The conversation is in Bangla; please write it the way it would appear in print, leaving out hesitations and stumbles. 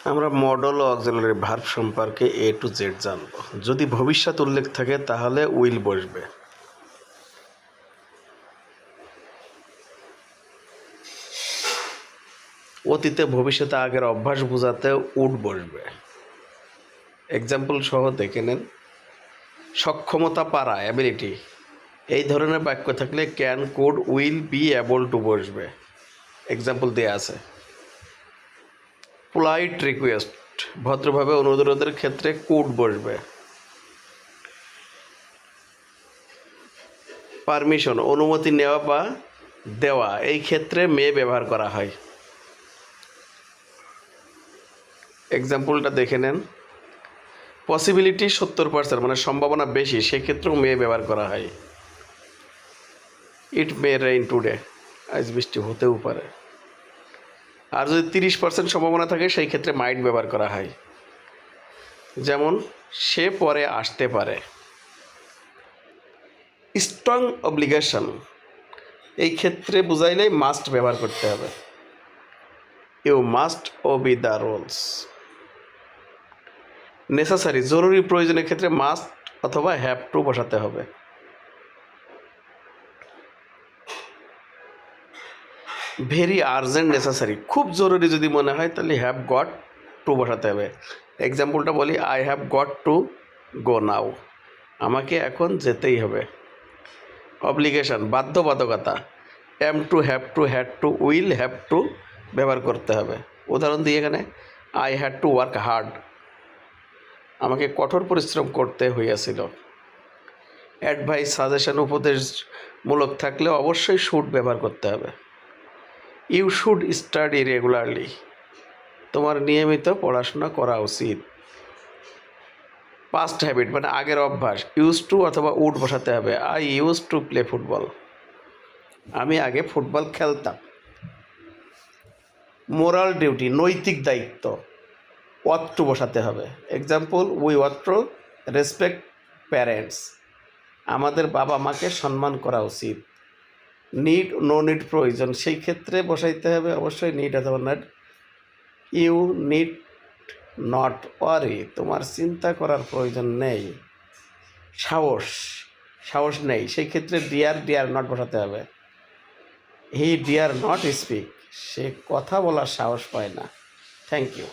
আমরা মডেল ও অক্সিলারি ভার্ব সম্পর্কে এ টু জেড জানব। যদি ভবিষ্যৎ উল্লেখ থাকে তাহলে উইল বসবে। অতীতে ভবিষ্যতে আগের অভ্যাস বোঝাতে উড বসবে। এক্সাম্পল সহ দেখে নেন। সক্ষমতা পারা, অ্যাবিলিটি, এই ধরনের বাক্য থাকলে can, could, will, be able to বসবে। এক্সাম্পল দেওয়া আছে। পোলাইট রিকোয়েস্ট, ভদ্রভাবে অনুরোধের ক্ষেত্রে কুড বসবে। পারমিশন, অনুমতি নেওয়া বা দেওয়া, এই ক্ষেত্রে মে ব্যবহার করা হয়। এক্সাম্পলটা দেখে নেন। পসিবিলিটি 70%, মানে সম্ভাবনা বেশি, সেক্ষেত্রেও মে ব্যবহার করা হয়। ইট মে রেইন টুডে, আজ বৃষ্টি হতেও পারে। আর যদি 30% সম্ভাবনা থাকে সেই ক্ষেত্রে মাইট ব্যবহার করা হয়। যেমন সে পরে আসতে পারে। স্ট্রং অব্লিগেশন, এই ক্ষেত্রে বুঝাইলেই মাস্ট ব্যবহার করতে হবে। You must obey the rules. Necessary, জরুরি প্রয়োজনের ক্ষেত্রে মাস্ট অথবা হ্যাভ টু বসাতে হবে। ভেরি আর্জেন্ট নেসেসারি, খুব জরুরি যদি মনে হয় তাহলে হ্যাভ গট টু বসাতে হবে। এক্সাম্পলটা বলি, I have got to go now, আমাকে এখন যেতেই হবে। অব্লিগেশন, বাধ্যবাধকতা, am to, have to, had to, will have to ব্যবহার করতে হবে। উদাহরণ দিই এখানে, I had to work hard, আমাকে কঠোর পরিশ্রম করতে হইয়াছিল। অ্যাডভাইস, সাজেশন, উপদেশমূলক থাকলে অবশ্যই শুড ব্যবহার করতে হবে। ইউ শুড স্টাডি রেগুলারলি, তোমার নিয়মিত পড়াশোনা করা উচিত। পাস্ট হ্যাবিট, মানে আগের অভ্যাস, ইউজ টু অথবা উড বসাতে হবে। I use to play football, আমি আগে ফুটবল খেলতাম। মোরাল ডিউটি, নৈতিক দায়িত্ব, ওয়াট টু বসাতে হবে। Example, we ought to respect parents, আমাদের বাবা মাকে সম্মান করা উচিত। নিড, নো নিড, প্রয়োজন, সেই ক্ষেত্রে বসাইতে হবে অবশ্যই নিড অথবা not. You need not worry, তোমার চিন্তা করার প্রয়োজন নেই। সাহস, সাহস নেই, সেই ক্ষেত্রে ডিয়ার নট বসাতে হবে। হি ডিয়ার নট স্পিক, সে কথা বলার সাহস পায় না। Thank you.